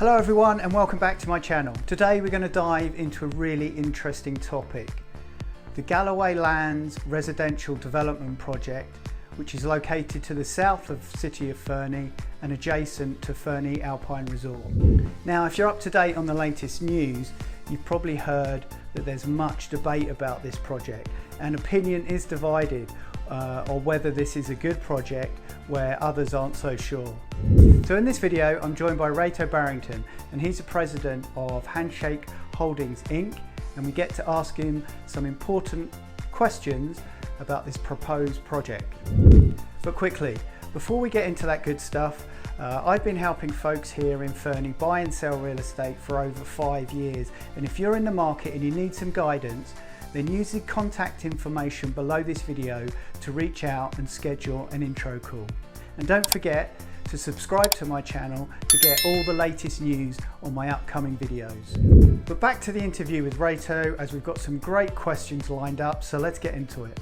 Hello everyone and welcome back to my channel. Today we're going to dive into a really interesting topic. The Galloway Lands residential development project, which is located to the south of the city of Fernie and adjacent to Fernie Alpine Resort. Now, if you're up to date on the latest news, you've probably heard that there's much debate about this project and opinion is divided on whether this is a good project where others aren't so sure. So in this video, I'm joined by Reto Barrington, and he's the President of Handshake Holdings Inc. And we get to ask him some important questions about this proposed project. But quickly, before we get into that good stuff, I've been helping folks here in Fernie buy and sell real estate for over 5 years. And if you're in the market and you need some guidance, then use the contact information below this video to reach out and schedule an intro call. And don't forget to subscribe to my channel to get all the latest news on my upcoming videos. But back to the interview with Reto, as we've got some great questions lined up, so let's get into it.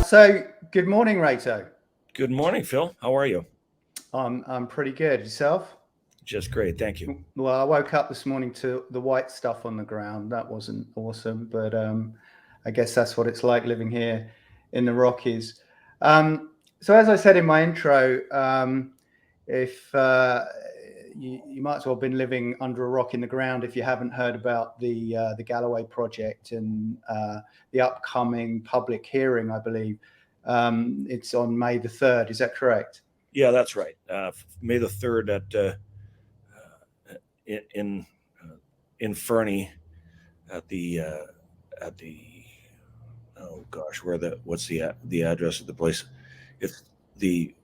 So, good morning, Reto. Good morning, Phil. How are you? I'm pretty good. Yourself? Just great, thank you. Well, I woke up this morning to the white stuff on the ground. That wasn't awesome, but I guess that's what it's like living here in the Rockies. So as I said in my intro, if you might as well have been living under a rock in the ground if you haven't heard about the Galloway project and the upcoming public hearing, I believe. It's on May the 3rd. Is that correct? Yeah, that's right. May the 3rd in Fernie at the oh gosh, what's the address of the place? It's the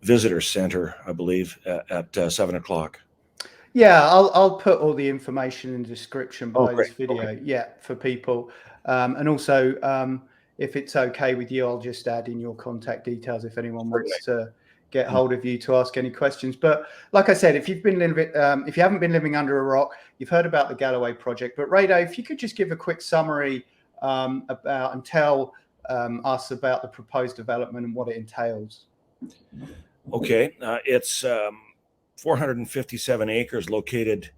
visitor center, I believe, at 7 o'clock. Yeah, I'll put all the information in the description below this video. Okay. Yeah, for people, and also if it's okay with you, I'll just add in your contact details if anyone wants to get hold of you to ask any questions. But like I said, if you haven't been living under a rock, you've heard about the Galloway project. But Reto, if you could just give a quick summary about and tell us about the proposed development and what it entails. Okay, it's 457 acres located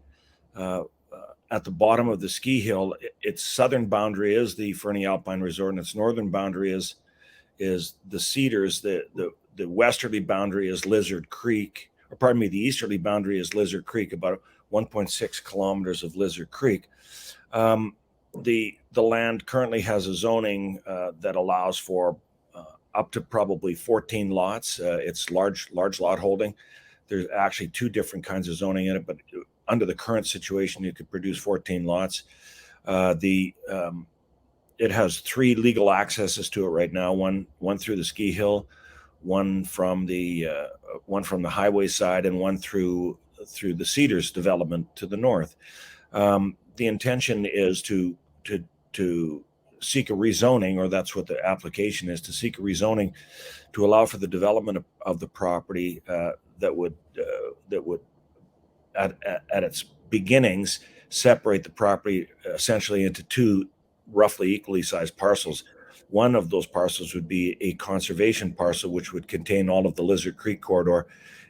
at the bottom of the ski hill. Its southern boundary is the Fernie Alpine Resort, and its northern boundary is the Cedars. The westerly boundary is Lizard Creek, or pardon me, the easterly boundary is Lizard Creek, about 1.6 kilometers of Lizard Creek. The land currently has a zoning that allows for up to probably 14 lots. It's large lot holding. There's actually 2 different kinds of zoning in it, but under the current situation, you could produce 14 lots. It has 3 legal accesses to it right now. One through the ski hill, one from the highway side, and one through the Cedars development to the north. The intention is to seek a rezoning, or that's what the application is, to seek a rezoning to allow for the development of the property that would at its beginnings separate the property essentially into 2 roughly equally sized parcels. One of those parcels would be a conservation parcel, which would contain all of the Lizard Creek corridor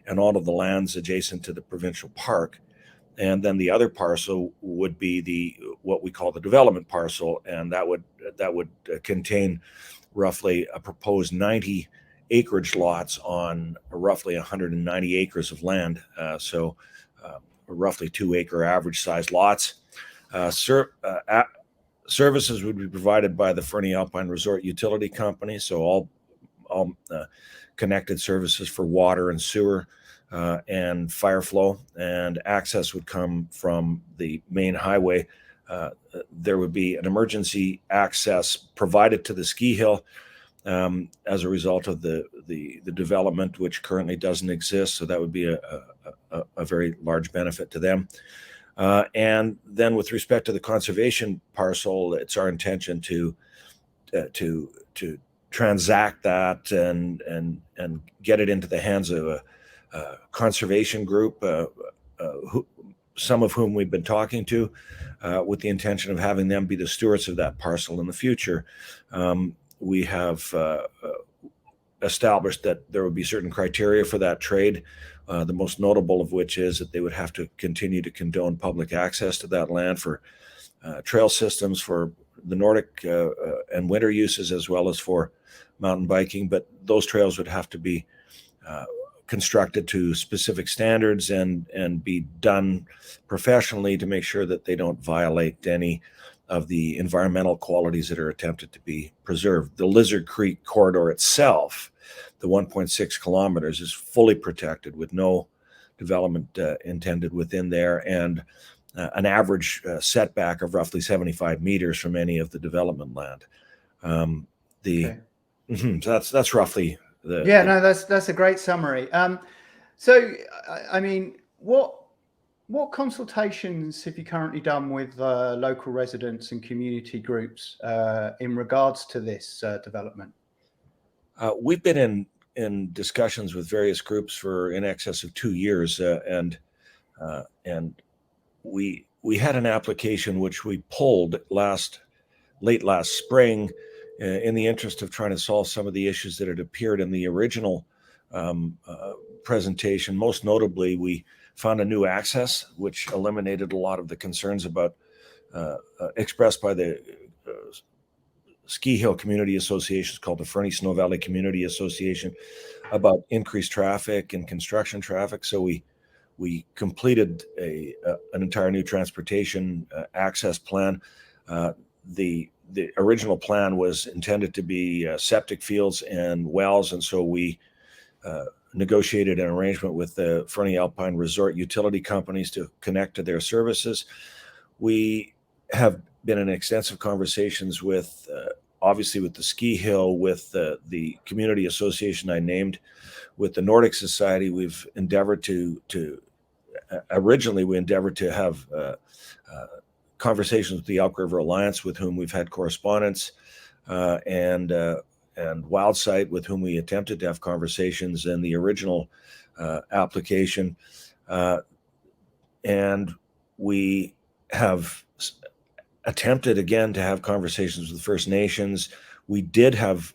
and all of the lands adjacent to the provincial park. And then the other parcel would be what we call the development parcel, and that would contain roughly a proposed 90 acreage lots on roughly 190 acres of land. So roughly 2-acre average size lots. Services would be provided by the Fernie Alpine Resort Utility Company, so all connected services for water and sewer and fire flow, and access would come from the main highway. There would be an emergency access provided to the ski hill as a result of the development, which currently doesn't exist, so that would be a very large benefit to them. And then with respect to the conservation parcel, it's our intention to transact that and get it into the hands of a conservation group some of whom we've been talking to, with the intention of having them be the stewards of that parcel in the future. We have established that there would be certain criteria for that trade, the most notable of which is that they would have to continue to condone public access to that land for trail systems for the Nordic and winter uses, as well as for mountain biking. But those trails would have to be constructed to specific standards and be done professionally to make sure that they don't violate any of the environmental qualities that are attempted to be preserved. The Lizard Creek corridor itself, the 1.6 kilometers, is fully protected with no development intended within there, and an average setback of roughly 75 meters from any of the development land. Okay. So that's roughly the... Yeah, no, that's a great summary. So, I mean, what consultations have you currently done with local residents and community groups in regards to this development? We've been in discussions with various groups for in excess of 2 years, and we had an application which we pulled late last spring in the interest of trying to solve some of the issues that had appeared in the original presentation. Most notably, we found a new access which eliminated a lot of the concerns about expressed by the ski hill community associations, called the Fernie Snow Valley Community Association, about increased traffic and construction traffic. So we completed an entire new transportation access plan. The original plan was intended to be septic fields and wells, and so we negotiated an arrangement with the Fernie Alpine Resort utility companies to connect to their services. We have been in extensive conversations with, obviously, with the ski hill, with the community association I named, with the Nordic Society. We've endeavored originally we endeavored to have conversations with the Elk River Alliance, with whom we've had correspondence, and Wildsight, with whom we attempted to have conversations in the original application. And we have attempted again to have conversations with First Nations. We did have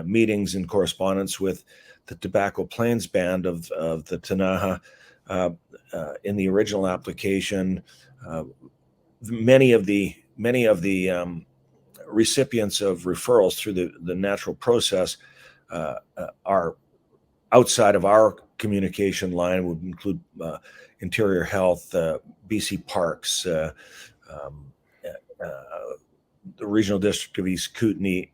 meetings and correspondence with the Tobacco Plains Band of the Tanaha in the original application. Many of the recipients of referrals through the natural process are outside of our communication line. Would include Interior Health, BC Parks, the Regional District of East Kootenay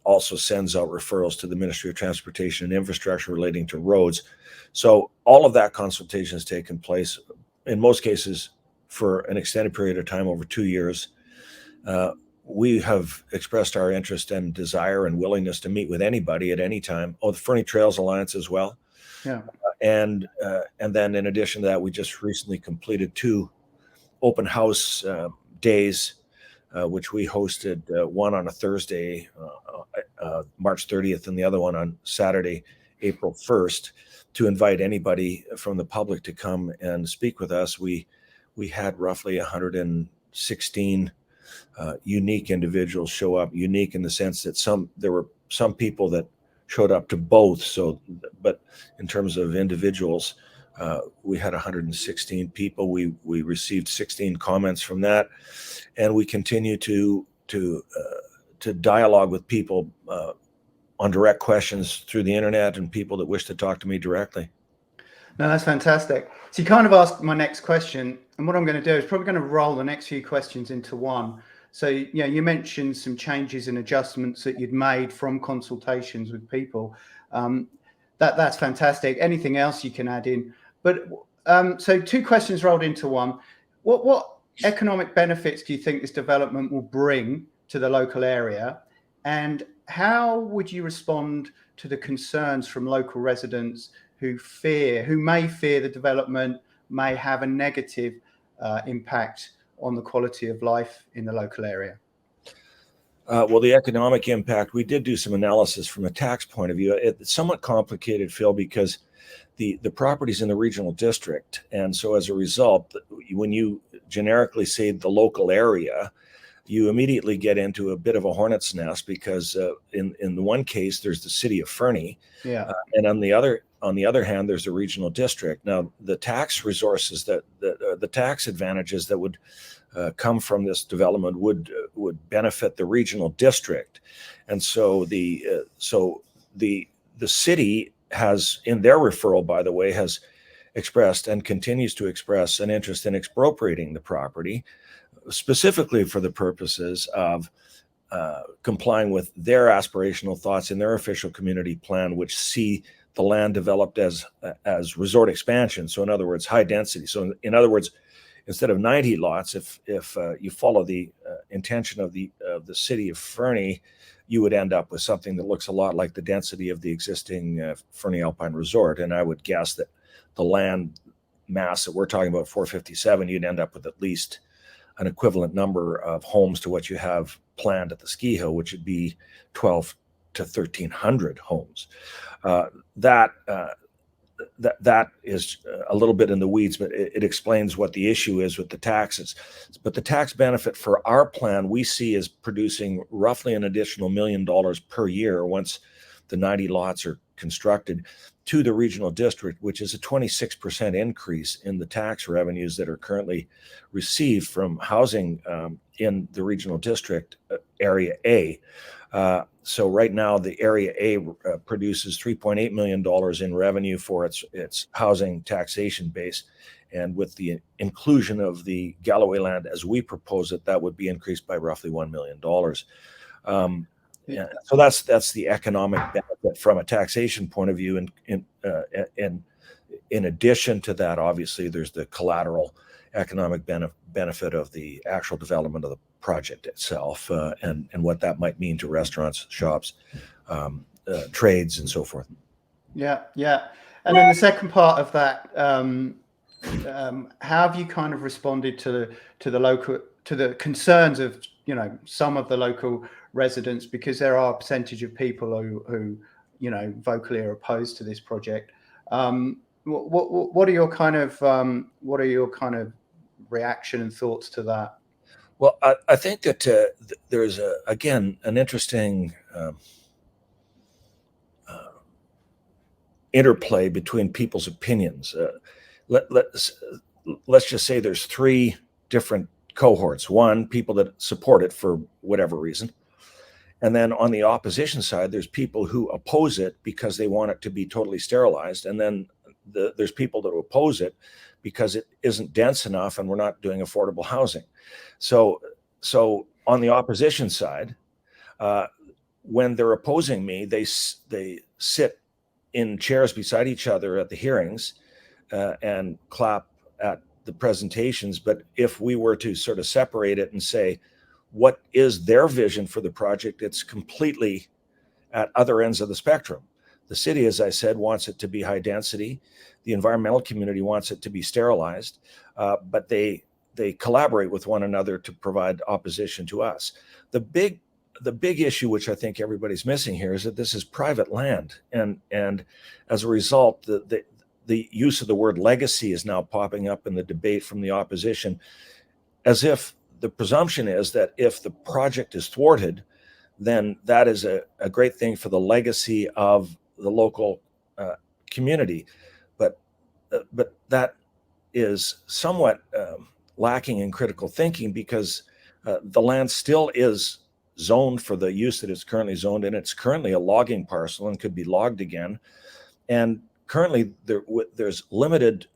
also sends out referrals to the Ministry of Transportation and Infrastructure relating to roads. So all of that consultation has taken place, in most cases for an extended period of time, over 2 years. We have expressed our interest and desire and willingness to meet with anybody at any time. Oh, the Fernie Trails Alliance as well. Yeah. And then in addition to that, we just recently completed 2 open house days, which we hosted, one on a Thursday, March 30th, and the other one on Saturday, April 1st, to invite anybody from the public to come and speak with us. We had roughly 116 unique individuals show up. Unique in the sense that there were some people that showed up to both. So, but in terms of individuals, we had 116 people. We received 16 comments from that, and we continue to dialogue with people on direct questions through the internet, and people that wish to talk to me directly. No, that's fantastic. So you kind of asked my next question, and what I'm going to do is probably going to roll the next few questions into one. So, you mentioned some changes and adjustments that you'd made from consultations with people. That's fantastic. Anything else you can add in? But so 2 questions rolled into one. What economic benefits do you think this development will bring to the local area? And how would you respond to the concerns from local residents who may fear the development may have a negative impact on the quality of life in the local area? Well, the economic impact, we did do some analysis from a tax point of view. It's somewhat complicated, Phil, because the property's in the regional district, and so as a result, when you generically say the local area, you immediately get into a bit of a hornet's nest, because in the one case there's the city of Fernie, and on the other hand there's a regional district. Now the tax resources the tax advantages that would come from this development would benefit the regional district, and so the city has, in their referral, by the way, has expressed and continues to express an interest in expropriating the property, specifically for the purposes of complying with their aspirational thoughts in their official community plan, which see the land developed as resort expansion. So in other words, high density. So in other words, instead of 90 lots, if you follow the intention of the city of Fernie, you would end up with something that looks a lot like the density of the existing Fernie Alpine Resort. And I would guess that the land mass that we're talking about, 457, you'd end up with at least an equivalent number of homes to what you have planned at the ski hill, which would be 12 to 1,300 homes. That is a little bit in the weeds, but it explains what the issue is with the taxes. But the tax benefit for our plan we see is producing roughly an additional $1 million per year once the 90 lots are constructed to the regional district, which is a 26% increase in the tax revenues that are currently received from housing in the regional district area A. So right now, the Area A produces $3.8 million in revenue for its housing taxation base. And with the inclusion of the Galloway land as we propose it, that would be increased by roughly $1 million. So that's the economic benefit from a taxation point of view. And in addition to that, obviously, there's the collateral economic benefit of the actual development of the project itself, and what that might mean to restaurants, shops, trades, and so forth. Yeah. And then the second part of that, how have you kind of responded to the concerns of some of the local residents, because there are a percentage of people who vocally are opposed to this project? What are your kind of reaction and thoughts to that? Well, I think that there's again an interesting interplay between people's opinions. Let's just say there's three different cohorts. One, people that support it for whatever reason. And then on the opposition side, there's people who oppose it because they want it to be totally sterilized. And then there's people that oppose it because it isn't dense enough and we're not doing affordable housing. So on the opposition side, when they're opposing me, they sit in chairs beside each other at the hearings and clap at the presentations. But if we were to sort of separate it and say, what is their vision for the project, it's completely at other ends of the spectrum. The city, as I said, wants it to be high density. The environmental community wants it to be sterilized, but they collaborate with one another to provide opposition to us. The big issue, which I think everybody's missing here, is that this is private land, and as a result, the use of the word legacy is now popping up in the debate from the opposition, as if the presumption is that if the project is thwarted, then that is a great thing for the legacy of the local community. But that is somewhat lacking in critical thinking, because the land still is zoned for the use that it's currently zoned in. It's currently a logging parcel and could be logged again. And currently there's limited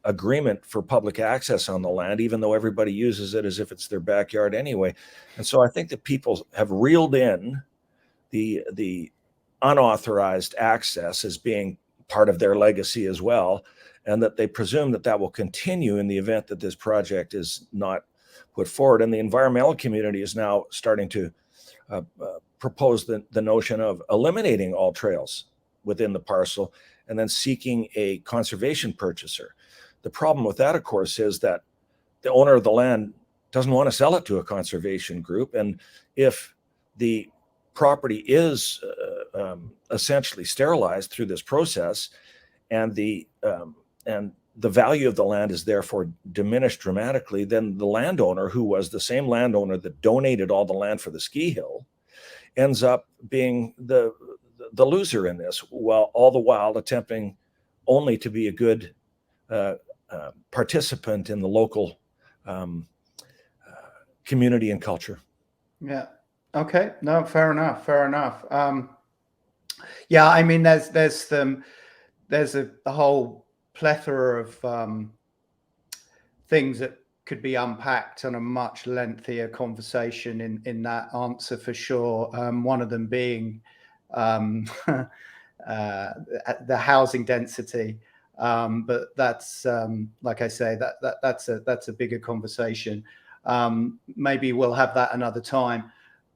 agreement for public access on the land, even though everybody uses it as if it's their backyard anyway. And so I think that people have reeled in the unauthorized access as being part of their legacy as well, and that they presume that will continue in the event that this project is not put forward. And the environmental community is now starting to propose the notion of eliminating all trails within the parcel and then seeking a conservation purchaser. The problem with that, of course, is that the owner of the land doesn't want to sell it to a conservation group. And if the property is essentially sterilized through this process, and the value of the land is therefore diminished dramatically, then the landowner, who was the same landowner that donated all the land for the ski hill, ends up being the loser in this, while all the while attempting only to be a good participant in the local community and culture. Yeah. Okay. No, fair enough. Fair enough. Yeah, I mean, there's a whole plethora of things that could be unpacked on a much lengthier conversation in that answer for sure. One of them being the housing density, but that's like I say, that's a bigger conversation. Maybe we'll have that another time.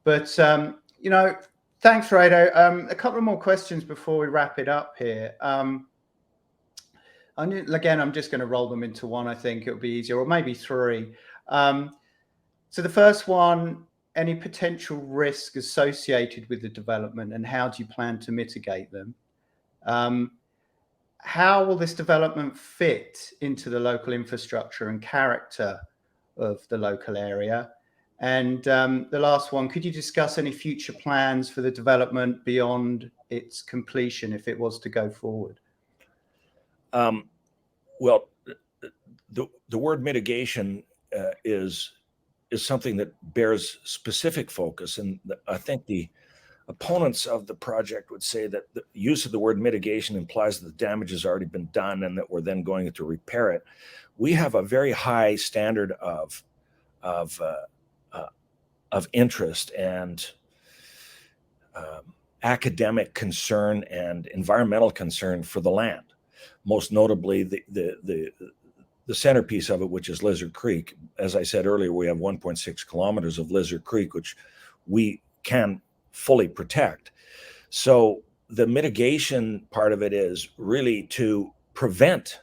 But thanks, Reto. A couple of more questions before we wrap it up here. Again, I'm just going to roll them into one. I think it'll be easier, or maybe three. So the first one, any potential risk associated with the development, and how do you plan to mitigate them? How will this development fit into the local infrastructure and character of the local area? And the last one, could you discuss any future plans for the development beyond its completion if it was to go forward? Well, the word mitigation is something that bears specific focus, and I think the opponents of the project would say that the use of the word mitigation implies that the damage has already been done and that we're then going to repair it. We have a very high standard of interest and academic concern and environmental concern for the land. Most notably, the centerpiece of it, which is Lizard Creek. As I said earlier, we have 1.6 kilometers of Lizard Creek, which we can fully protect. So the mitigation part of it is really to prevent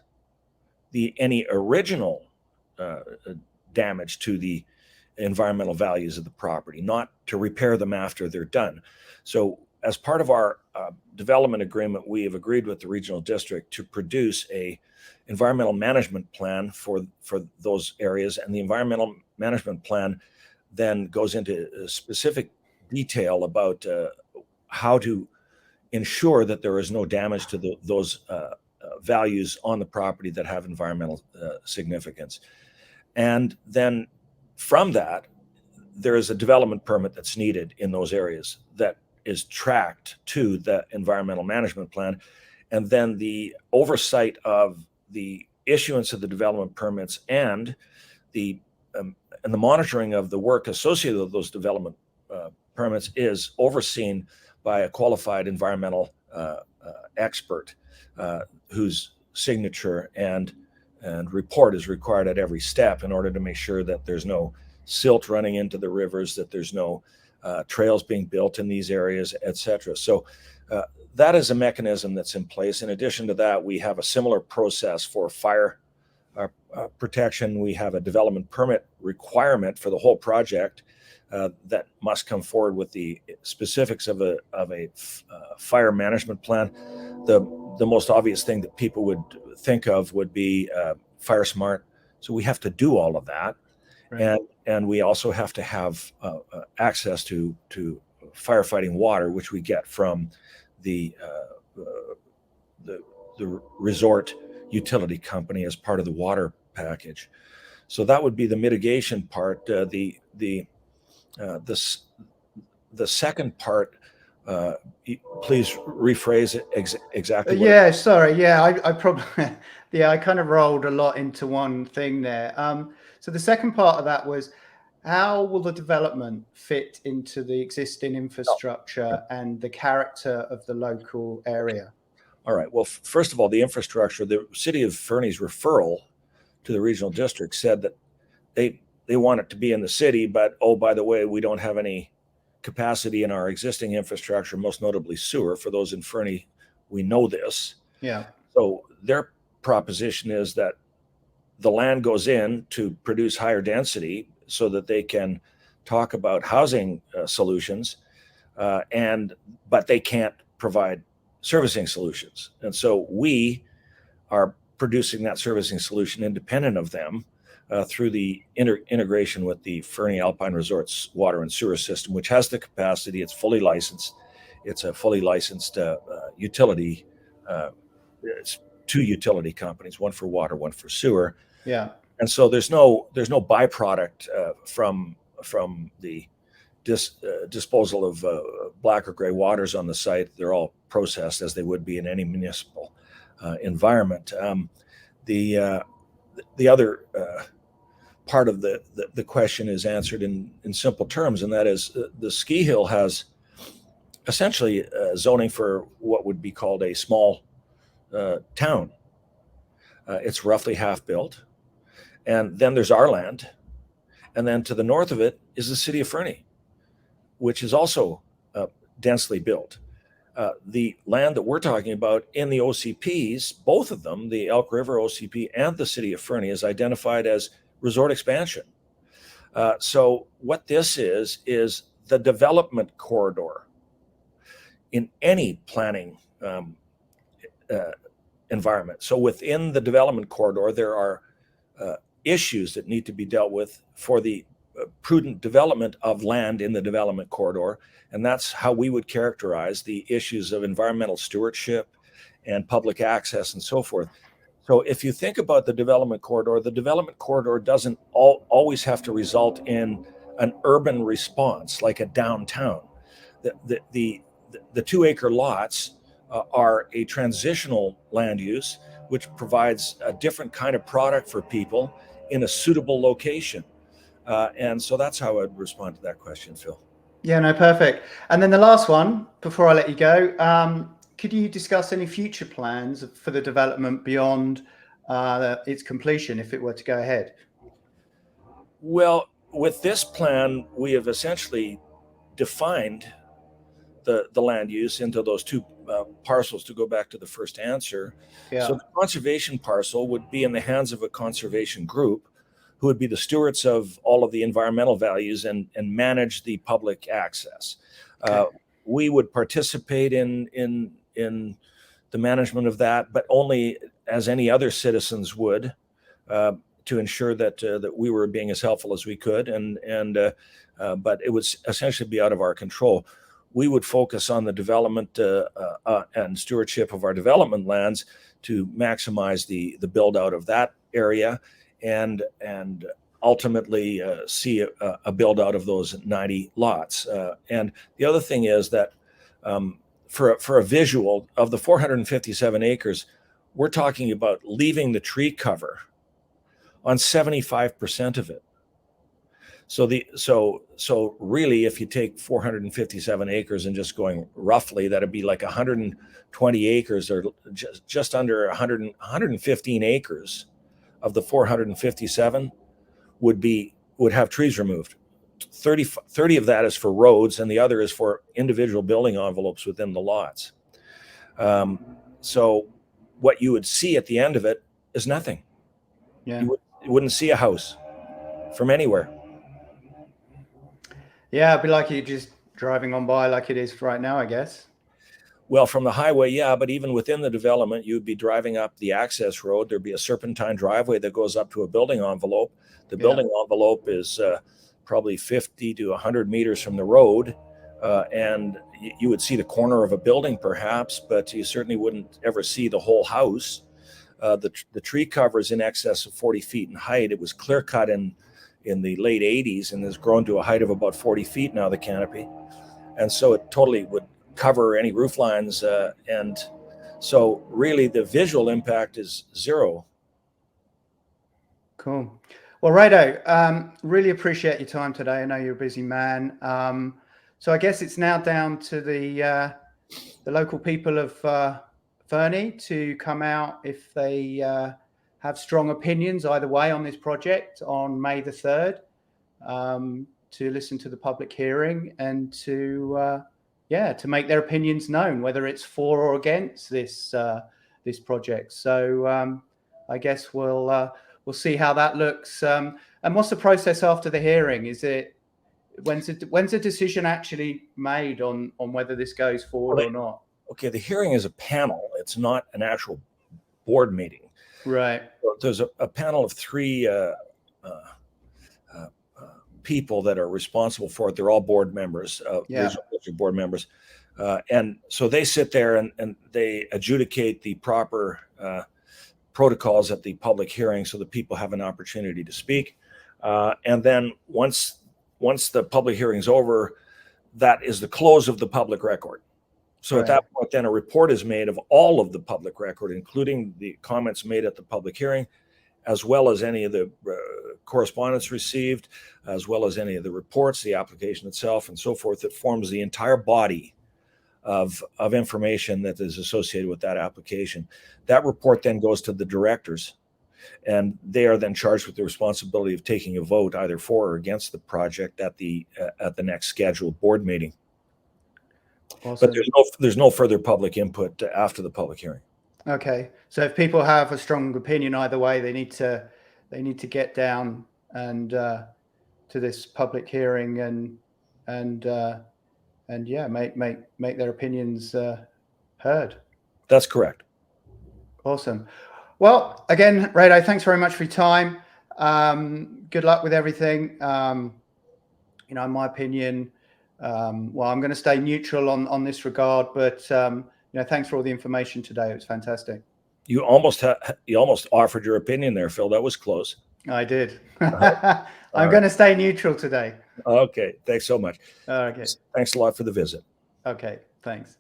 any original damage to the environmental values of the property, not to repair them after they're done. So as part of our development agreement, we have agreed with the regional district to produce a environmental management plan for those areas, and the environmental management plan then goes into specific detail about how to ensure that there is no damage to those values on the property that have environmental significance. And then from that, there is a development permit that's needed in those areas that is tracked to the environmental management plan. And then the oversight of the issuance of the development permits and the monitoring of the work associated with those development permits is overseen by a qualified environmental expert whose signature and report is required at every step in order to make sure that there's no silt running into the rivers, that there's no trails being built in these areas, etc. So that is a mechanism that's in place. In addition to that, we have a similar process for fire protection. We have a development permit requirement for the whole project that must come forward with the specifics of a fire management plan. The most obvious thing that people would think of would be fire smart. So we have to do all of that. Right. And we also have to have access to firefighting water, which we get from the resort utility company as part of the water package. So that would be the mitigation part. The second part, please rephrase it exactly. Yeah, sorry. Yeah, I probably I kind of rolled a lot into one thing there. So the second part of that was, how will the development fit into the existing infrastructure and the character of the local area? All right. Well, first of all, the infrastructure, the city of Fernie's referral to the regional district said that they want it to be in the city, but oh, by the way, we don't have any capacity in our existing infrastructure, most notably sewer. For those in Fernie, we know this. Yeah. So their proposition is that the land goes in to produce higher density so that they can talk about housing solutions, but they can't provide servicing solutions. And so we are producing that servicing solution independent of them through the integration with the Fernie Alpine Resort's water and sewer system, which has the capacity. It's fully licensed. It's a fully licensed utility. It's two utility companies, one for water, one for sewer. Yeah. And so there's no byproduct from the disposal of black or gray waters on the site. They're all processed as they would be in any municipal environment. The other part of the question is answered in simple terms, and that is the ski hill has essentially zoning for what would be called a small town. It's roughly half built, and then there's our land, and then to the north of it is the city of Fernie, which is also densely built. The land that we're talking about in the OCPs, both of them, the Elk River OCP and the city of Fernie, is identified as resort expansion. So what this is the development corridor in any planning environment. So within the development corridor, there are issues that need to be dealt with for the prudent development of land in the development corridor. And that's how we would characterize the issues of environmental stewardship and public access and so forth. So if you think about the development corridor doesn't always have to result in an urban response like a downtown. The 2 acre lots are a transitional land use, which provides a different kind of product for people in a suitable location. And so that's how I'd respond to that question, Phil. Yeah, no, perfect. And then the last one, before I let you go, could you discuss any future plans for the development beyond its completion if it were to go ahead? Well, with this plan, we have essentially defined the land use into those two parcels, to go back to the first answer. Yeah. So the conservation parcel would be in the hands of a conservation group who would be the stewards of all of the environmental values and manage the public access. Okay. We would participate in the management of that, but only as any other citizens would, to ensure that we were being as helpful as we could, but it would essentially be out of our control. We would focus on the development and stewardship of our development lands to maximize the build out of that area, and ultimately see a build out of those 90 lots. And the other thing is that for a visual of the 457 acres, we're talking about leaving the tree cover on 75% of it. So really, if you take 457 acres and just going roughly, that'd be like 120 acres, or just under 115 acres of the 457 would have trees removed. 30 of that is for roads, and the other is for individual building envelopes within the lots. So what you would see at the end of it is nothing. Yeah. You wouldn't see a house from anywhere. Yeah, it'd be like you just driving on by like it is right now, I guess. Well, from the highway, yeah, but even within the development, you'd be driving up the access road. There'd be a serpentine driveway that goes up to a building envelope. The building envelope is probably 50 to 100 meters from the road, and you would see the corner of a building perhaps, but you certainly wouldn't ever see the whole house. The tree cover is in excess of 40 feet in height. It was clear cut in the late 80s and has grown to a height of about 40 feet now, the canopy. And so it totally would cover any roof lines. And so really the visual impact is zero. Cool. Well, Reto, really appreciate your time today. I know you're a busy man. So I guess it's now down to the local people of Fernie to come out if they have strong opinions either way on this project on May the 3rd, to listen to the public hearing and to make their opinions known, whether it's for or against this project. So I guess we'll see how that looks. And what's the process after the hearing? Is it when's a decision actually made on whether this goes forward or not? Okay, the hearing is a panel. It's not an actual board meeting. Right. So there's a panel of three people that are responsible for it. They're all board members, regional district board members. And so they sit there and they adjudicate the proper protocols at the public hearing so that people have an opportunity to speak. And then once the public hearing is over, that is the close of the public record. So at that point, then a report is made of all of the public record, including the comments made at the public hearing, as well as any of the correspondence received, as well as any of the reports, the application itself, and so forth, that forms the entire body of information that is associated with that application. That report then goes to the directors, and they are then charged with the responsibility of taking a vote either for or against the project at the next scheduled board meeting. Awesome. But there's no further public input after the public hearing. Okay, so if people have a strong opinion either way, they need to get down and to this public hearing and yeah, make their opinions heard. That's correct. Awesome. Well, again, Reto, thanks very much for your time. Good luck with everything. You know, in my opinion, well, I'm going to stay neutral on this regard, but you know, thanks for all the information today. It was fantastic. You almost offered your opinion there, Phil. That was close. I did. I'm going to stay neutral today. Okay. Thanks so much. Okay. Thanks a lot for the visit. Okay. Thanks.